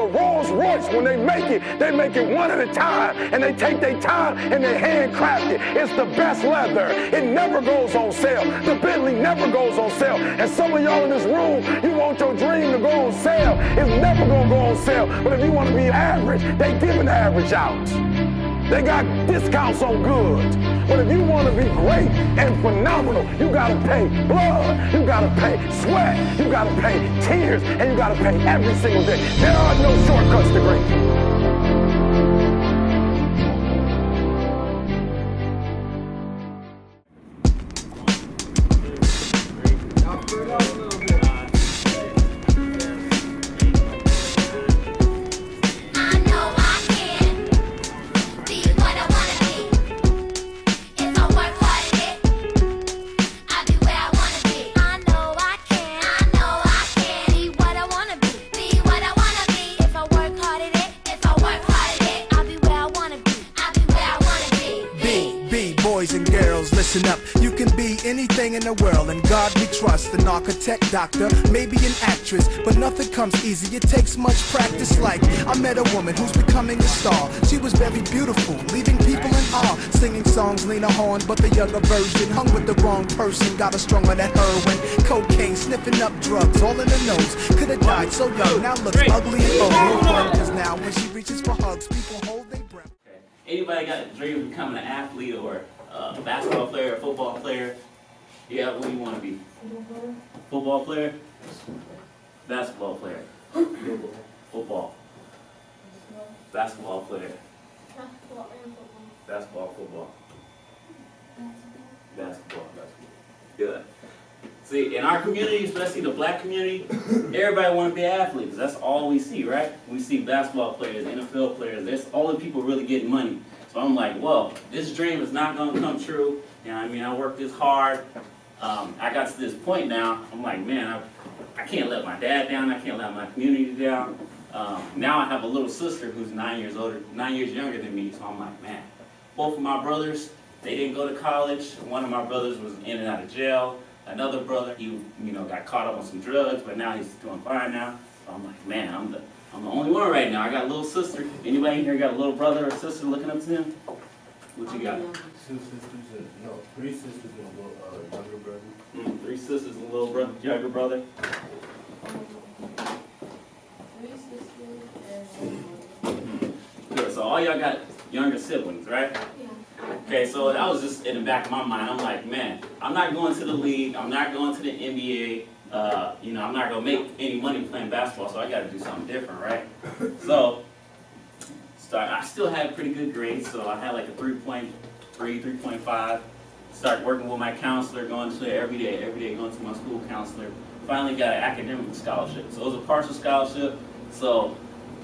a Rolls Royce, when they make it one at a time, and they take their time and they handcraft it. It's the best leather. It never goes on sale. The Bentley never goes on sale. And some of y'all in this room, you want your dream to go on sale. It's never gonna go on sale. But if you want to be average, they giving the average out. They got discounts on goods. But if you want to be great and phenomenal, you got to pay blood, you got to pay sweat, you got to pay tears, and you got to pay every single day. There are no shortcuts to greatness. Boys and girls, listen up. You can be anything in the world, and God we trust. An architect, doctor, maybe an actress, but nothing comes easy. It takes much practice. Like I met a woman who's becoming a star. She was very beautiful, leaving people in awe. Singing songs, Lena Horne, but the younger version. Hung with the wrong person, got her strung on that heroin, cocaine, sniffing up drugs, all in the nose. Could have died so young, now looks ugly and old. No fun, 'cause now when she reaches for hugs, people hold their breath. Anybody got a dream of becoming an athlete or a basketball player, a football player? Yeah, what do you want to be? Football player? Basketball player? Football. Basketball player? Basketball, football. Basketball. Good. See, in our community, especially the black community, everybody want to be athletes. That's all we see, right? We see basketball players, NFL players. That's all the people really getting money. So I'm like, well, this dream is not going to come true. You know what I mean? I worked this hard. I got to this point now. I'm like, man, I can't let my dad down. I can't let my community down. Now I have a little sister who's 9 years younger than me. So I'm like, man, both of my brothers, they didn't go to college. One of my brothers was in and out of jail. Another brother, he got caught up on some drugs, but now he's doing fine now. So I'm like, man, I'm the only one right now. I got a little sister. Anybody here got a little brother or sister looking up to him? What you got? 2 sisters and, no, 3 sisters and a younger brother. 3 sisters and a little brother, younger brother. 3 sisters and Good, so all y'all got younger siblings, right? yeah. Okay, so that was just in the back of my mind. I'm like, man, I'm not going to the league. I'm not going to the NBA. I'm not going to make any money playing basketball, so I got to do something different, right? So I still had pretty good grades, so I had like a 3.3, 3.5. Started working with my counselor, going to every day going to my school counselor. Finally got an academic scholarship. So it was a partial scholarship. So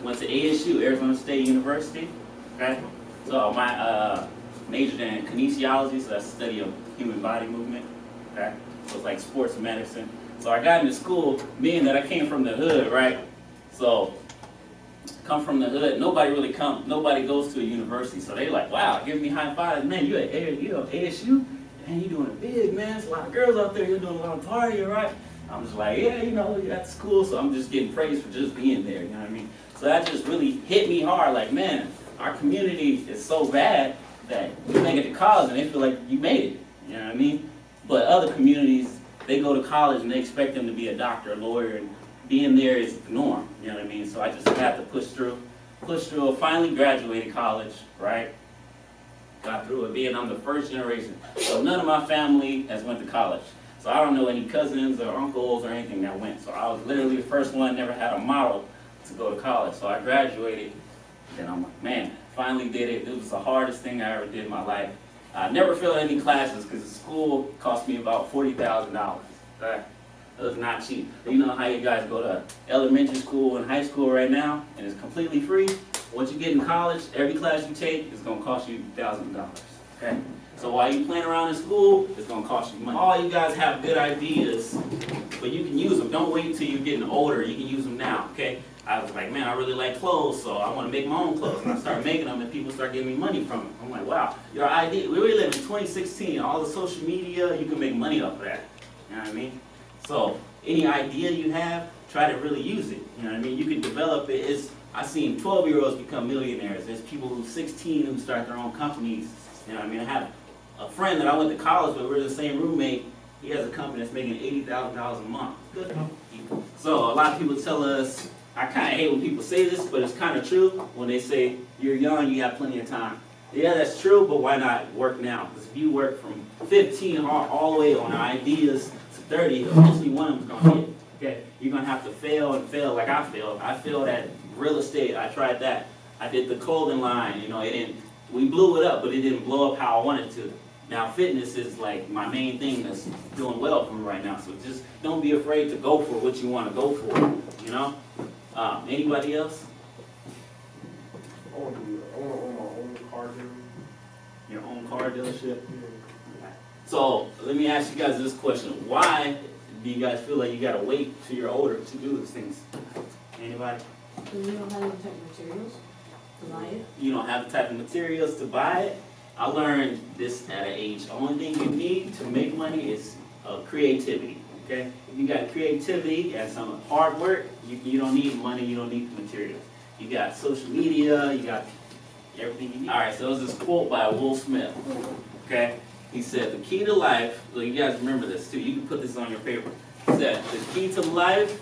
went to ASU, Arizona State University, okay? So my majored in kinesiology, so that's the study of human body movement, okay? So it's like sports medicine. So I got into school, being that I came from the hood, right? So come from the hood, nobody goes to a university. So they like, wow, give me high fives. Man, you at ASU? Man, you doing it big, man. There's a lot of girls out there, you're doing a lot of partying, right? I'm just like, yeah, you're at school, so I'm just getting praised for just being there, you know what I mean? So that just really hit me hard, like, man, our community is so bad that you make it to college and they feel like you made it, you know what I mean? But other communities, they go to college and they expect them to be a doctor, a lawyer, and being there is the norm, you know what I mean? So I just had to push through, finally graduated college, right? Got through it, being I'm the first generation. So none of my family has went to college. So I don't know any cousins or uncles or anything that went. So I was literally the first one, never had a model to go to college. So I graduated, and I'm like, man, finally did it. It was the hardest thing I ever did in my life. I never failed any classes because the school cost me about $40,000. Okay? It was not cheap. You know how you guys go to elementary school and high school right now, and it's completely free? Once you get in college, every class you take is going to cost you $1,000. Okay? So while you're playing around in school, it's going to cost you money. All you guys have good ideas, but you can use them. Don't wait till you're getting older. You can use them now. Okay? I was like, man, I really like clothes, so I want to make my own clothes. And I started making them, and people start giving me money from them. I'm like, wow, your idea, we live in 2016, all the social media, you can make money off of that. You know what I mean? So any idea you have, try to really use it. You know what I mean? You can develop it. I've seen 12-year-olds become millionaires. There's people who's 16 who start their own companies. You know what I mean? I have a friend that I went to college with. We're the same roommate. He has a company that's making $80,000 a month. Good. So a lot of people tell us, I kind of hate when people say this, but it's kind of true when they say, you're young, you have plenty of time. Yeah, that's true, but why not work now? Because if you work from 15 all the way on ideas to 30, eventually one of them's going to hit. Okay? You're going to have to fail and fail like I failed. I failed at real estate. I tried that. I did the clothing line. You know, we blew it up, but it didn't blow up how I wanted to. Now fitness is like my main thing that's doing well for me right now. So just don't be afraid to go for what you want to go for, you know? Anybody else? I want to own my own car dealership. Your own car dealership? So let me ask you guys this question. Why do you guys feel like you gotta wait till you're older to do these things? Anybody? Because you don't have any type of materials to buy it. You don't have the type of materials to buy it. I learned this at an age. The only thing you need to make money is creativity. Okay? If you got creativity and some hard work, you don't need money, you don't need the materials. You got social media, you got everything you need. All right, so there's this quote by Will Smith. Okay? He said, the key to life, so you guys remember this too, you can put this on your paper. He said, the key to life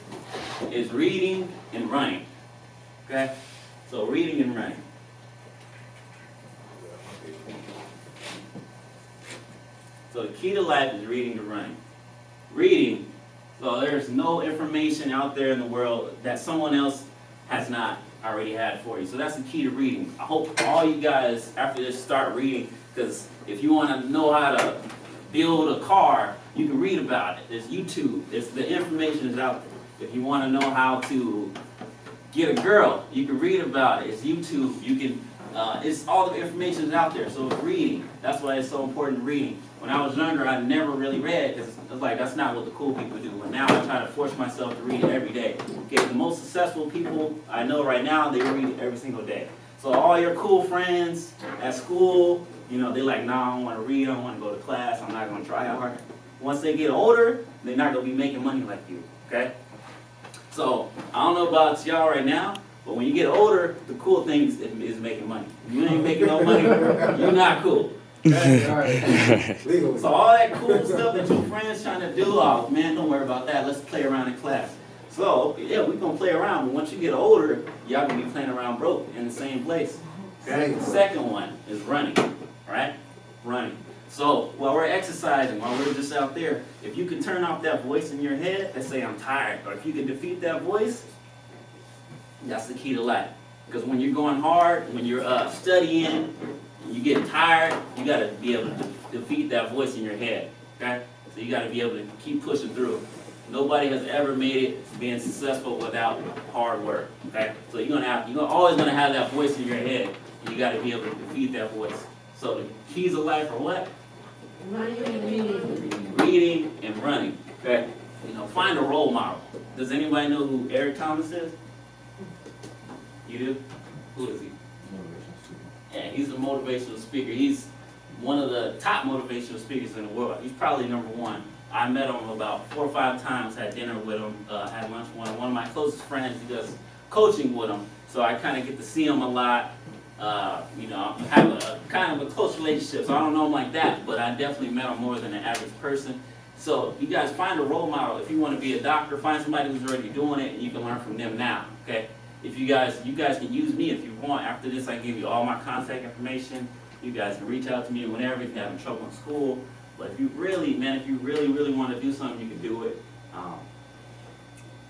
is reading and running. Okay? So reading and running. So the key to life is reading and running. Reading, so there's no information out there in the world that someone else has not already had for you. So that's the key to reading. I hope all you guys, after this, start reading, because if you want to know how to build a car, you can read about it. There's YouTube. The information is out there. If you want to know how to get a girl, you can read about it. It's YouTube. You can. It's all the information is out there. So it's reading. That's why it's so important reading. When I was younger, I never really read because it's like that's not what the cool people do. But now I try to force myself to read it every day. Okay, the most successful people I know right now, they read it every single day. So all your cool friends at school, you know, they're like, nah, I don't want to read. I don't want to go to class. I'm not going to try hard. Once they get older, they're not going to be making money like you. Okay. So I don't know about y'all right now, but when you get older, the cool thing is making money. If you ain't making no money, you're not cool. Okay? So all that cool stuff that your friends trying to do, oh man, don't worry about that. Let's play around in class. So yeah, we're gonna play around, but once you get older, y'all gonna be playing around broke in the same place. Okay? The second one is running. Right? Running. So while we're exercising, while we're just out there, if you can turn off that voice in your head that say I'm tired, or if you can defeat that voice, that's the key to life. Because when you're going hard, when you're studying, you get tired, you got to be able to defeat that voice in your head. Okay? So you got to be able to keep pushing through. Nobody has ever made it being successful without hard work. Okay? So you're always gonna have that voice in your head, and you got to be able to defeat that voice. So the keys of life are what? Running and reading. Reading and running. Okay? You know, find a role model. Does anybody know who Eric Thomas is? You do? Who is he? Yeah, he's a motivational speaker. He's one of the top motivational speakers in the world. He's probably number one. I met him about 4 or 5 times, had dinner with him, had lunch with him. One of my closest friends, he does coaching with him. So I kind of get to see him a lot. You know, have a kind of a close relationship. So I don't know him like that, but I definitely met him more than an average person. So you guys find a role model. If you want to be a doctor, find somebody who's already doing it, and you can learn from them now. Okay? If you guys can use me if you want. After this, I give you all my contact information. You guys can reach out to me whenever if you're having trouble in school. But if you really, really want to do something, you can do it.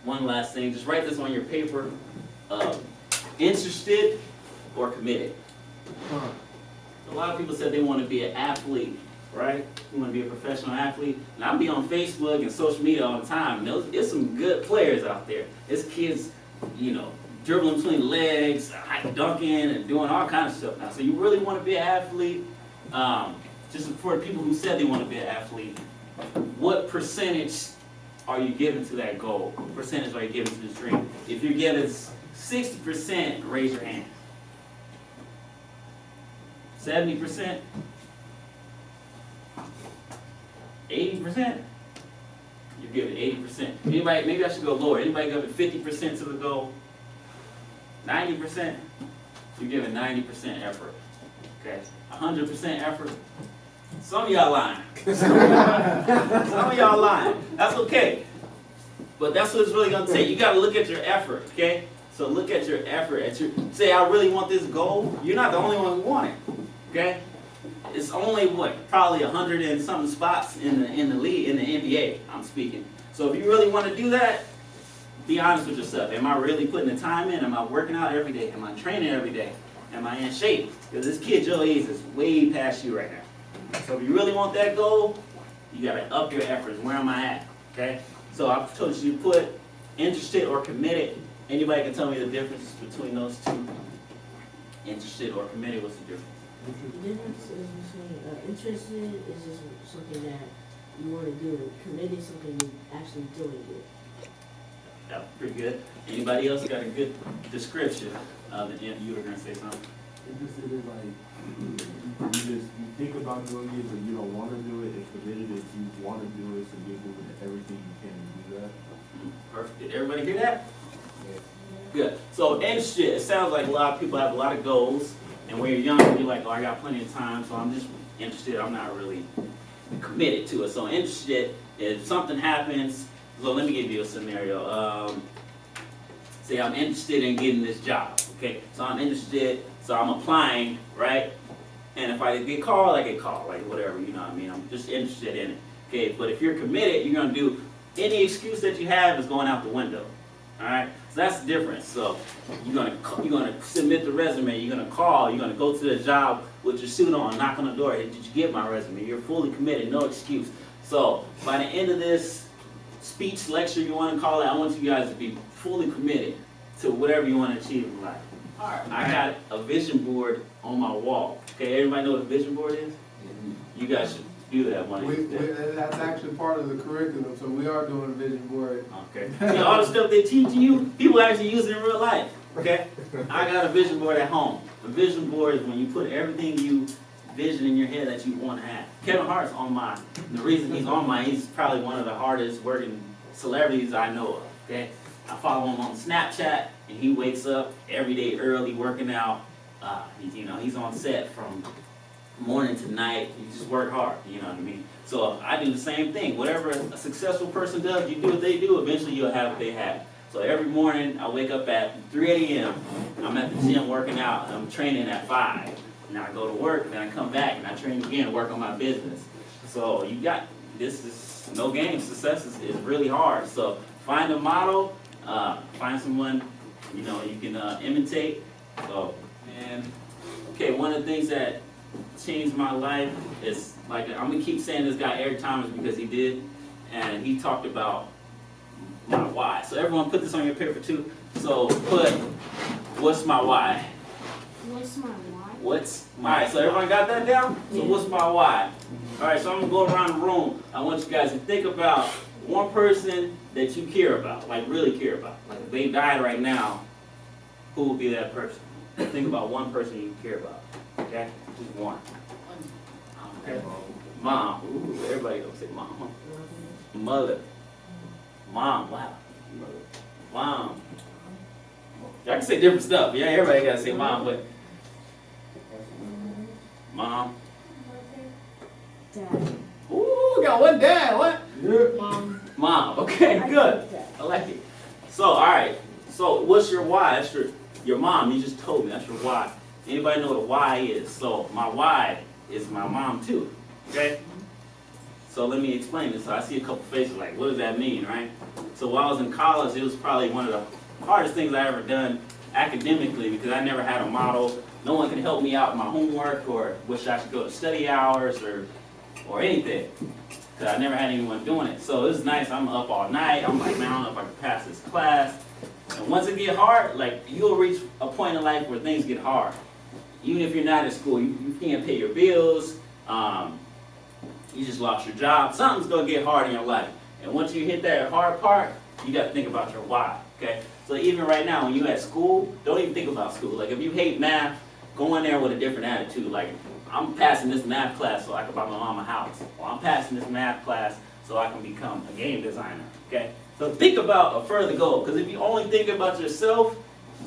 One last thing, just write this on your paper. Interested or committed. A lot of people said they want to be an athlete, right? You want to be a professional athlete. And I'll be on Facebook and social media all the time. And there's some good players out there. There's kids, you know, dribbling between the legs, dunking, and doing all kinds of stuff now. So you really want to be an athlete. Just for the people who said they want to be an athlete, what percentage are you giving to that goal? What percentage are you giving to this dream? If you're giving 60%, raise your hand. 70%? 80%? You're give it 80%. Anybody, maybe I should go lower. Anybody give it 50% to the goal? 90%? You're giving 90% effort. Okay? 100% effort? Some of y'all lying. Some of y'all lying. That's okay. But that's what it's really gonna take. You gotta look at your effort, okay? So look at your effort. Say, I really want this goal. You're not the only one who want it, okay? It's only what, probably 100 and something spots in the league, in the NBA. I'm speaking. So if you really want to do that, be honest with yourself. Am I really putting the time in? Am I working out every day? Am I training every day? Am I in shape? Because this kid Joe Hayes is way past you right now. So if you really want that goal, you gotta up your efforts. Where am I at? Okay. So I've told you to put interested or committed. Anybody can tell me the difference between those two? Interested or committed, what's the difference? The difference is between, interested is just something that you want to do. Committed is something you actually doing it. Yeah, pretty good. Anybody else got a good description of it? You were gonna say something? Interested is like, you think about doing it, but you don't want to do it, and committed is you want to do it, so you're doing everything you can to do that. Perfect. Did everybody hear that? Yeah. Good. So interested, it sounds like a lot of people have a lot of goals, and when you're young, you're like, oh, I got plenty of time, so I'm just interested. I'm not really committed to it. So interested, if something happens, so let me give you a scenario. Say I'm interested in getting this job, okay? So I'm interested, so I'm applying, right? And if I get called, I get called, like whatever, you know what I mean? I'm just interested in it, okay? But if you're committed, you're gonna do, any excuse that you have is going out the window, all right? So that's the difference. So you're gonna submit the resume, you're gonna call, you're gonna go to the job with your suit on, knock on the door, hey, did you get my resume? You're fully committed, no excuse. So by the end of this speech, lecture, you wanna call it, I want you guys to be fully committed to whatever you wanna achieve in life. All right, I got a vision board on my wall. Okay, everybody know what a vision board is? You guys should do that one of these days. That's actually part of the curriculum, so we are doing a vision board. Okay. See, all the stuff they teach you, people actually use it in real life. Okay? I got a vision board at home. A vision board is when you put everything you vision in your head that you want to have. Kevin Hart's on mine. The reason he's on mine, he's probably one of the hardest working celebrities I know of. Okay? I follow him on Snapchat, and he wakes up every day early working out. He's on set from morning to night. He just work hard, you know what I mean? So I do the same thing. Whatever a successful person does, you do what they do, eventually you'll have what they have. So every morning I wake up at 3 a.m. I'm at the gym working out. I'm training at 5. And I go to work, then I come back and I train again, work on my business. So this is no game. Success is really hard. So find a model, find someone you can imitate. So, and okay, one of the things that changed my life is, like, I'm gonna keep saying this guy Eric Thomas because he did, and he talked about my why. So everyone put this on your paper too. So put, what's my why? What's my why? Alright, so everyone got that down? So what's my why? Alright, so I'm gonna go around the room. I want you guys to think about one person that you care about, like really care about. Like if they died right now, who would be that person? Think about one person you care about. Okay? Just one. Okay. Mom. Ooh, everybody gonna say mom. Huh? Mother. Mom. Wow. Mom. Y'all can say different stuff. Yeah, everybody gotta say mom, but mom. Dad. Ooh, got one dad. What? Mom. Mom. Okay, good. I like it. So, all right. So, what's your why? That's your mom. You just told me that's your why. Anybody know what a why is? So, my why is my mom too. Okay. So let me explain this. So I see a couple faces like, what does that mean, right? So while I was in college, it was probably one of the hardest things I ever done academically because I never had a model. No one could help me out with my homework or wish I should go to study hours or anything. Because I never had anyone doing it. So it was nice. I'm up all night. I'm like, man, I don't know if I can pass this class. And once it get hard, like you'll reach a point in life where things get hard. Even if you're not in school, you can't pay your bills. You just lost your job. Something's gonna get hard in your life. And once you hit that hard part, you gotta think about your why, okay? So even right now, when you're at school, don't even think about school. Like if you hate math, go in there with a different attitude. Like, I'm passing this math class so I can buy my mom a house. Or I'm passing this math class so I can become a game designer, okay? So think about a further goal, because if you only think about yourself,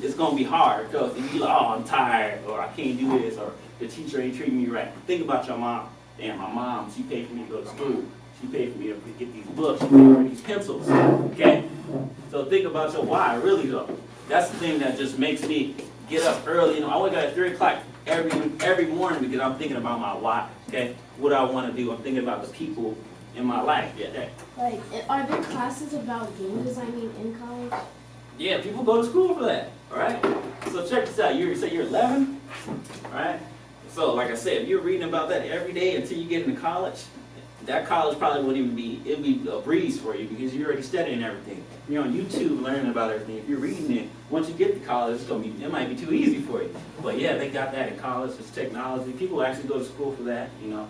it's gonna be hard, because if you're like, oh, I'm tired, or I can't do this, or the teacher ain't treating me right. Think about your mom. Damn, my mom, she paid for me to go to school. She paid for me to get these books, she paid for these pencils, okay? So think about your why, really though. That's the thing that just makes me get up early. You know, I wake up at 3 o'clock every morning because I'm thinking about my why, okay? What I want to do. I'm thinking about the people in my life. Yeah, Like, are there classes about game designing in college? yeah, people go to school for that, all right? So check this out. You say you're 11, all right? So like I said, if you're reading about that every day until you get into college, that college probably wouldn't even be, it'd be a breeze for you because you're already studying everything. You're on YouTube learning about everything. If you're reading it, once you get to college, it might be too easy for you. But yeah, they got that in college. It's technology. People actually go to school for that, you know.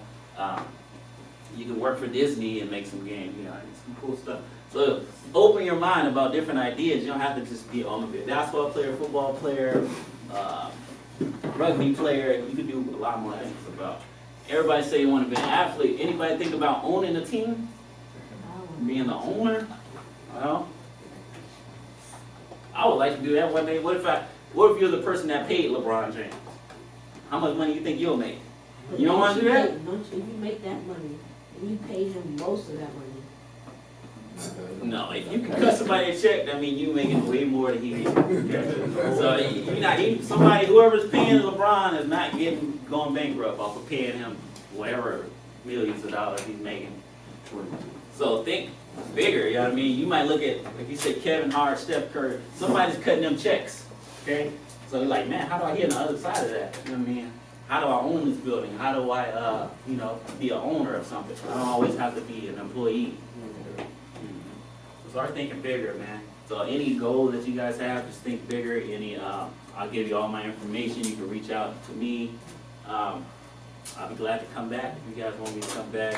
You can work for Disney and make some games, you know, it's some cool stuff. So open your mind about different ideas. You don't have to just be on a basketball player, football player, rugby player. You can do a lot more things about. Everybody say you want to be an athlete. Anybody think about owning a team? Being the owner? Well, I would like to do that one day. What if you're the person that paid LeBron James? How much money you think you'll make? But You don't want to do that? If you make that money, and you pay him most of that money, No, if you can cut somebody a check, that means you making way more than he is. So you're not, somebody, whoever's paying LeBron is not going bankrupt off of paying him whatever millions of dollars he's making. So think bigger, you know what I mean? You might look at, if you say Kevin Hart, Steph Curry, somebody's cutting them checks, okay? So you're like, man, how do I get on the other side of that? You know what I mean? How do I own this building? How do I, be an owner of something? I don't always have to be an employee. So start thinking bigger, man. So any goal that you guys have, just think bigger. I'll give you all my information. You can reach out to me. I'll be glad to come back if you guys want me to come back.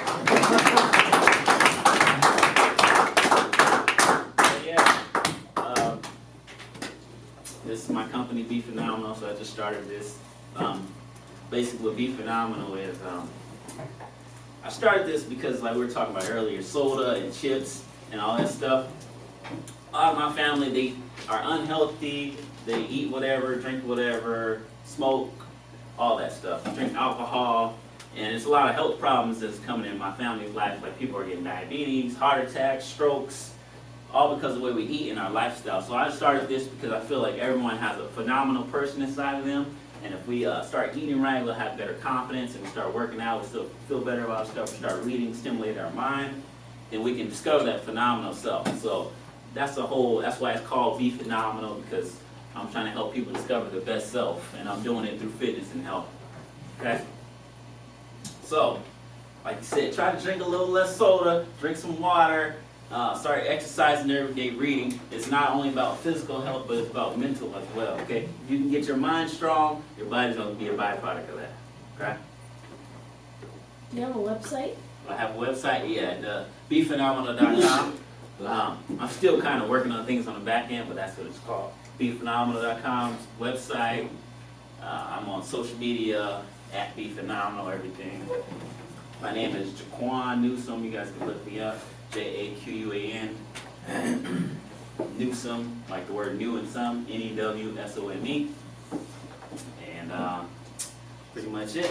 But yeah, this is my company, Befitnomenal. So I just started this. Basically, what Befitnomenal is, I started this because, like we were talking about earlier, soda and chips and all that stuff. A lot of my family, they are unhealthy. They eat whatever, drink whatever, smoke, all that stuff. Drink alcohol, and it's a lot of health problems that's coming in my family's life. Like people are getting diabetes, heart attacks, strokes, all because of the way we eat and our lifestyle. So I started this because I feel like everyone has a phenomenal person inside of them. And if we start eating right, we'll have better confidence, and we start working out, we'll still feel better about ourselves, we start reading, stimulate our mind, then we can discover that phenomenal self. So that's why it's called Befitnomenal, because I'm trying to help people discover the best self, and I'm doing it through fitness and health. Okay? So, like you said, try to drink a little less soda, drink some water, start exercising every day, reading. It's not only about physical health, but it's about mental as well, okay? If you can get your mind strong, your body's going to be a byproduct of that, okay? Do you have a website? I have a website, yeah, Befitnomenal.com. I'm still kind of working on things on the back end, but that's what it's called. Befitnomenal.com website. I'm on social media, at Befitnomenal, everything. My name is Jaquan Newsome. You guys can look me up. Jaquan. Newsome, like the word new and some, Newsome. And pretty much it.